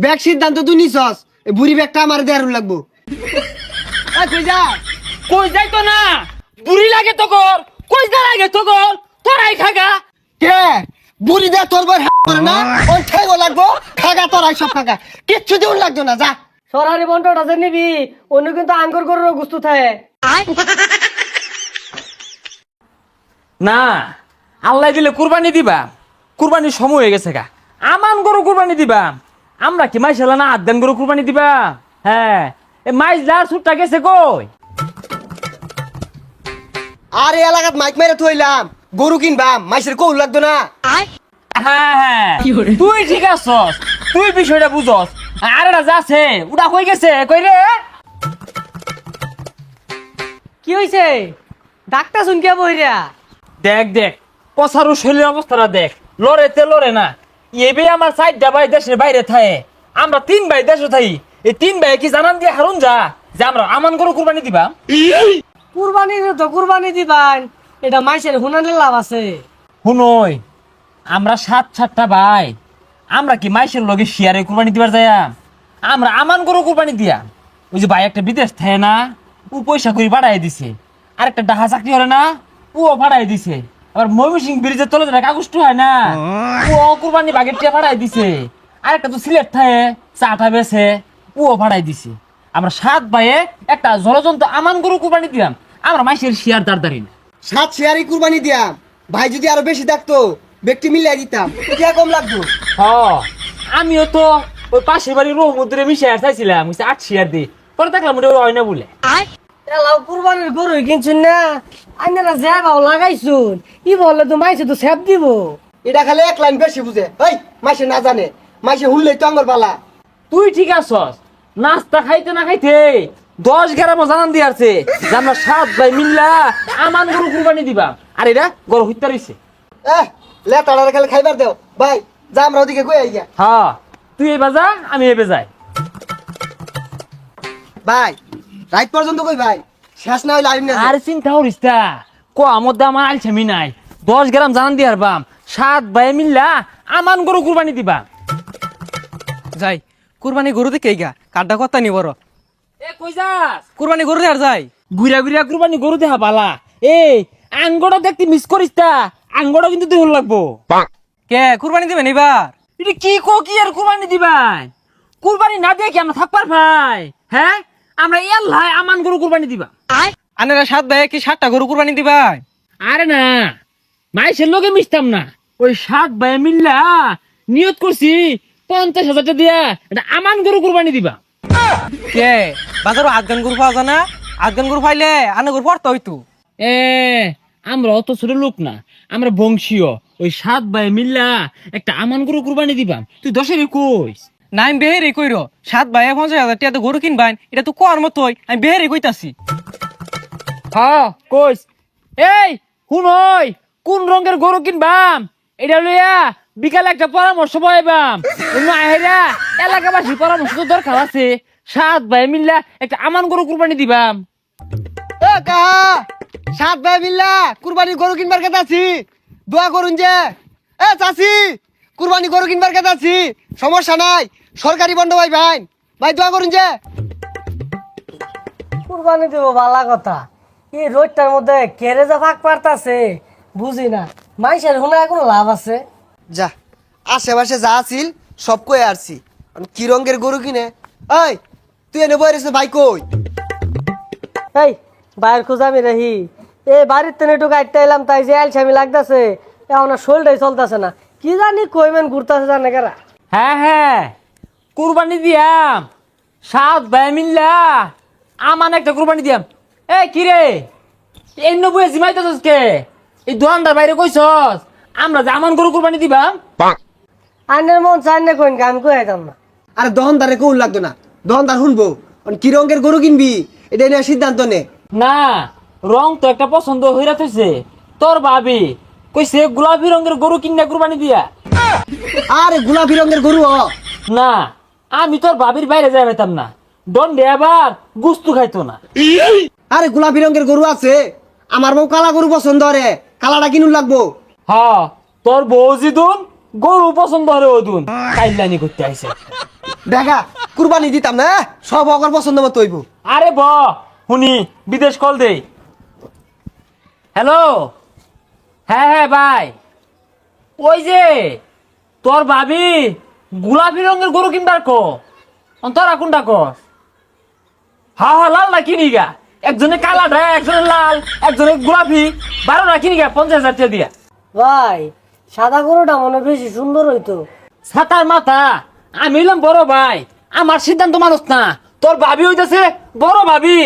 Bag সিদ্ধান্ত তুই নিছস, এই বুড়ি ব্যাগটা আমার দেয়ার লাগবো। কই যা? কই যাই তো না, বুড়ি লাগে তো কর, কই যা লাগে তো কর, তোরাই খাগা। কে বুড়ি দে তোর বই করে না, ওই ঠেগো লাগবো, খাগা তোরাই সব খাগা, কিচ্ছু দিউন লাগতো না, যা। সরারি বন্টটা যে নিবি অন্য কিন্তু আঙ্গুর গরুর গুস্তু থাকে। না, আল্লাহ দিলে কুরবানি দিবা, কুরবানির সময় হয়ে গেছে গা। আমান গরু কুরবানি দিবা, আমরা কি মাইশালা না আদান গরু কুরবানি দিবা? হ্যাঁ, এ মাইজলার ছুটটা গেছে কই? আর এই এলাকাত মাইক মেরে থইলাম, গরু কিনবাম, মাইসের কৌল লাগতো না। হ্যাঁ হ্যাঁ, তুই ঠিক আছস, তুই বিষয়টা বুঝস। আরে না যাচ্ছে, ওটা কই গেছে, কই রে? কি হইছে? ডাক্তার শুন কে বইরা? দেখ দেখ, পসারু শরীরের অবস্থাটা দেখ, লড়েতে লড়ে না। এবে আমার চারটা ভাই দেশের বাইরে থাকে, আমরা 3 ভাই দেশে থাকি। এই 3 ভাই কি জানান দিয়ে হারুন যা যে আমরা আমান গরু কুরবানি দিবা? কুরবানি তো কুরবানি দিবান, এটা মাইসের হুনানের লাভ আছে। শুনই, আমরা 7-7টা ভাই, আমরা কি মাইশের লগে শিয়ারে কুরবানি দিবার যাইয়া? আমরা আমান গরু কুরবানি দিয়া। ওই যে ভাই একটা বিদেশ থাকে না, ও পয়সা করে বাড়াই দিছে। আর একটা ডাহা চাকরি হলে না, ও বাড়াই দিছে। আবার ময়মনসিং ব্রিজের তলে যেটা কাগজটা হয় না, ও কুরবানি বাগের টিয়া বাড়াই দিছে। আর একটা তো সিলেট থাকে, চাটা বেছে, ও বাড়াই দিছে। আমরা 7 ভাইয়ে একটা জলজন্ত আমান গরু কুরবানি দিলাম। আমরা মাইশের শিয়ার দাঁড় না। 7 শেয়ারই কুরবানি দিয়াম, ভাই যদি আরো বেশি থাকতো ব্যক্তি মিলাই দিতাম, কে কম লাগতো। হ, আমিও তো ওই পাশের বাড়ির রহমতুরে মিশে চাইছিলাম 8 শেয়ার দিই, পরে দেখলাম ওটা হয় না বলে। এলাও কুরবানির গরু কিনছুন না, আইনারা যা বাও লাগাইছুন, ই বলে তো মাইসে তো সেব দিব। এটা খালি এক লাইন বেশি বুঝে, এই মাইসে না জানে, মাইসে হুনলেই তো আঙ্গর পালা। তুই ঠিক আছস, নাস্তা খাইতে না খাইতে 10 গ্রামও জানান দিয়ে আছে যে আমরা 7 ভাই মিল্লা আমান গরু কুরবানি দিবা। আর এটা গরু হত্যা রইছে। লেটাড়ার খালি খাইবার দেও ভাই, যা আমরা ওদিকে কই আইয়া। হ্যাঁ, তুই এবার যা, আমি এবার যাই। ভাই রাত পর্যন্ত কই ভাই, শেষ না হইলে আইম না। আর চিন্তা করিস তা, আমার দাম আমার আলছামি নাই। 10 গ্রাম জানান দিয়ে হারবাম, 7 ভাই মিল্লা আমান গরু কুরবানি দিবা। যাই কুরবানি গরু দেখে গা কাঠটা কথা নি বড় এ কই যাস? কুরবানি গরু আর যাই গুড়া গুড়া কুরবানি গরু দেখা পালা। এই আঙ্গটা দেখতে মিস করিস তা, আঙ্গটা কিন্তু দেহ লাগবো। কে কুরবানি দিবেন এবার? এটা কি কি আর কুরবানি দিবাই? কুরবানি না দিয়ে কি আমরা থাকবার ভাই? হ্যাঁ, আমরা এল্লাই আমান গরু কুরবানি দিবা। আনেরা 7 ভাই কি 7টা গরু কুরবানি দিবা? আরে না, মাইসের লোকে মিশতাম না। ওই 7 ভাই মিল্লা নিয়ত করছি 50,000 টাকা দিয়া এটা আমান গরু কুরবানি দিবা। কে বাজারও আটগান গরু পাওয়া যায় না? আটগান গরু পাইলে আনে গরু পড়তে হইতো। এ আমরা অত ছোট লোক না, আমরা বংশীয়। ওই 7 ভাই মিল্লা একটা আমান গরু কুরবানি দিবা। তুই 10-এর কইস নাইম বেহেরে কইরো 7 ভাই 50,000 টাকা গরু কিনবাইন, এটা তো কোয়ার মতোই আমি বেহেরে কইতাছি। হ্যাঁ কইস। এই শুনই, কোন রঙের গরু কিনবাম এটা লইয়া বিকালে একটা পরামর্শ পাইবাম। আহেরা এলাকাবাসীর পরামর্শ তো দরকার আছে। 7 ভাই মিল্লা একটা আমান গরু কুরবানি দিবাম। এ কাহা 7 ভাই মিল্লা কুরবানি গরু কিনবার কথা আছি, দোয়া করুন যে। এ চাচি কুরবানি গরু কিনবার কথা আছি, সমস্যা নাই, সরকারি বন্ধ ভাই ভাই, ভাই দোয়া করুন যে। কুরবানি দিব ভালা কথা, এই রোডটার মধ্যে কেড়ে যা ফাঁক পারতাছে বুঝি না, মাইসের হুনায় কোনো লাভ আছে? যা আশেপাশে যা আছিল সব কই আসছি, কি রঙের গরু কিনে। এই তুই এনে বই রেছে ভাই কই? এই বাইরের খোঁজ আমি রাহি, এই বাড়ির তেনে একটু গাইতে এলাম, তাই যে আলসামি লাগতেছে, এখন শরীরটাই চলতেছে না, কি জানি কইমেন ঘুরতেছে জানে কেরা। হ্যাঁ হ্যাঁ, কুরবানি দিয়াম 7 ভাই মিল্লা আমান একটা কুরবানি দিয়াম। এ কি রে, এই নবুয়ে জিমাইতেছস কে? এই দোকানদার বাইরে কইছস আমরা যে আমান গরু কুরবানি দিবাম? আইনের মন চাই না কইন আমি কই আইতাম না। আরে দহনদারে কৌল লাগতো না, দহনদার শুনবো কি রঙের গরু কিনবি এটা নিয়ে সিদ্ধান্ত নে। না, রং তো একটা পছন্দ হইরা থইছে তোর ভাবি, কইছে গোলাপি রঙের গরু কিনা কুরবানি দিয়া। আরে গোলাপি রঙের গরু না, আমি তোর ভাবির বাইরে যাই পাইতাম না, দণ্ডে আবার গুস্তু খাইতো না। আরে গোলাপি রঙের গরু আছে, আমার বউ কালা গরু পছন্দ রে, কালাটা কিনুন লাগবো। হ্যাঁ, তোর বউ জিদুন গরু পছন্দ হরে ওদুন কাইলানি করতে আইছে। দেখা কুরবানি দিতাম না সব অগর পছন্দ মতো হইব। আরে শুনি বিদেশ কল দে। হ্যালো, হ্যাঁ হ্যাঁ ভাই, ওই যে তোর ভাবি গোলাপি রঙের গরু কিনবার তোরা কোনটা কস? হা হা লাল না কিনি গা, একজনে কালাটা একজনে লাল একজনে গোলাপি, 12টা কিনি গা 50,000 টাকা দিয়া। ভাই সাদা গরুটা মনে হয় বেশি সুন্দর হইতো। ছাতার মাথা, আমি হইলাম বড় ভাই, আমার সিদ্ধান্ত মানুষ না। তোর ভাবি হইতেছে বড় ভাবি,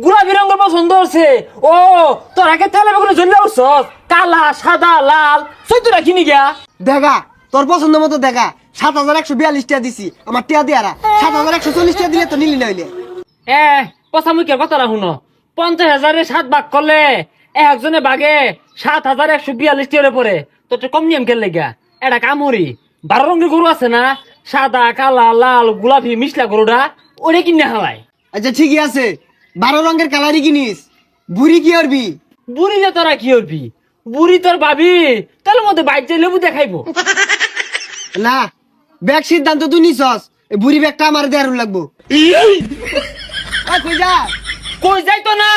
গোলাপি রঙের পছন্দ হচ্ছে। ও তোর আগে তেলে বেগুনে জ্বললে উঠছস, কালা সাদা লাল 14টা কিনি গা। দেখা তোর পছন্দ মতো দেখা 7,142 টাকা দিছি আমার টিয়া দিয়ারা 7,140 টাকা দিলে তো নিলি নইলে। পচামুখের কথাটা শুনো, 50,000 7 ভাগ করলে একজনে বাগে 7,142 টাকা পরে। তোর তো কম নিয়ম খেললে গা। এটা কামড়ি 12 রঙের গরু আছে না, সাদা কালা লাল গোলাপি মিশলা গরুটা, ওরে কিনে হালায়। আচ্ছা ঠিকই আছে 12 রঙের কালারই কিনিস, বুড়ি কি করবি? বুড়ি যে তোরা কি করবি? বুড়ি তোর ভাবি তাহলে মধ্যে বাইক যে লেবু দেখাইবো। না ব্যাগ সিদ্ধান্ত তুই নিছস, এই বুড়ি ব্যাগটা আমার দেয়ার লাগবো। কই যা কই যাই তো না,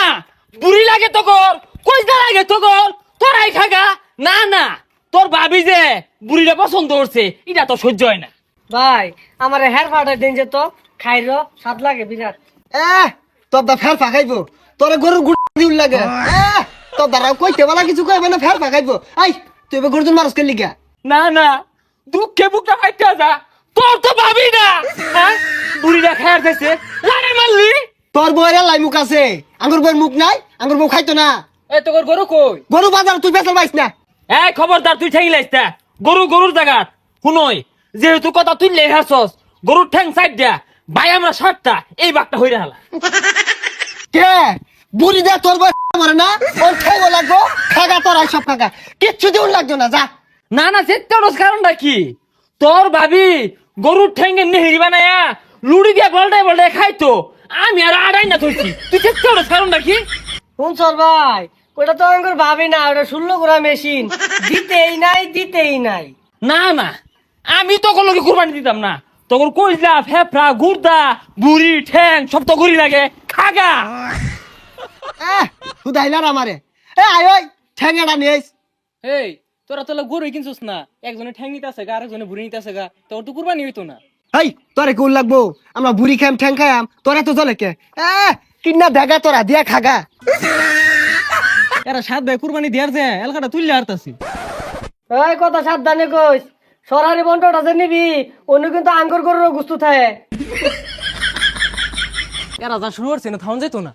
বুড়ি লাগে তো কর, কই যা লাগে তো কর, তোরাই খাগা। না না, তোর ভাবি যে বুড়িটা পছন্দ করছে এটা তো সহ্য হয় না। ভাই আমার হেয়ার ফাটা দেন যে তো খাইর স্বাদ লাগে বিরাট। তোর দা ফের ফাঁকাইবো, তোর গরুর গুড় দিউল লাগে। তোর দ্বারা কইতে বলা কিছু কইবে না, ফের ফাঁকাইবো। আই তুই এবার গরুজন মানুষ কে লিগা? না না, দুঃখে বুকটা ফাইটা যা, তোর তো ভাবি না। হ্যাঁ, বুড়িটা খায়ার খাইছে লারে মারলি। তোর বউয়ের লাই মুখ আছে, আঙ্গুর বউয়ের মুখ নাই, আঙ্গুর বউ খাইতো না। এই তোর গরু কই? গরু বাজার তুই বেচার পাইস না। এই খবরদার, তুই ঠেঙি লাইস না। গরুর জায়গা শুনই, যেহেতু কথা তুই লেই হাসস, গরুর ঠ্যাং সাইড দিয়া ভাই আমরা 7টা এই বাঘটা হইরা হালা। কে বুড়ি দে তোর বউ মরে না, ওর খাইবো লাগবো, খাগা তোর আই সব খাগা, কিচ্ছু দিউল লাগতো না যা। না না, সেটার কারণটা কি? তোর ভাবি গরুর ঠ্যাঙ্গে নেহেরি বানায়া লুড়ি দিয়া বলটায় খাইতো, আমি আর আড়াই না ধরছি। তুই সেটার কারণটা কি? শুনছর ভাই ওটা তো আমার ভাবি না, ওটা 16 গোড়া মেশিন, দিতেই নাই। না না, আমি তখন লোকে কুরবানি দিতাম না। তখন কইলা ফেফড়া গুর্দা বুড়ি ঠ্যাং সব তো গড়ি লাগে খাগা। হুদাইলার আমারে আয় ওই ঠ্যাঙ্গাটা নিয়েছ। এই তোরা তো গরু কিনছিস না, একজনে ঠ্যাং নিতে আছে গা, আরেকজনে বুড়ি নিতে আছে গা, তোর তো কুরবানি হইতো না। এই তোরে কোন লাগবো, আমরা বুড়ি খাইম ঠ্যাং খাইম, তোরা তো চলে কে? কিনা দেখা তোরা দিয়া খাগা। এরা 7 ভাই কুরবানি দেয়ার যে এলাকাটা তুললে হারতাছি। এই কথা সাবধানে কইস, সরারি বন্টটা যে নিবি অন্য কিন্তু আঙ্গুর গরুর গুস্তু থাকে। এরা যা শুরু করছে না থাউন যাইতো না।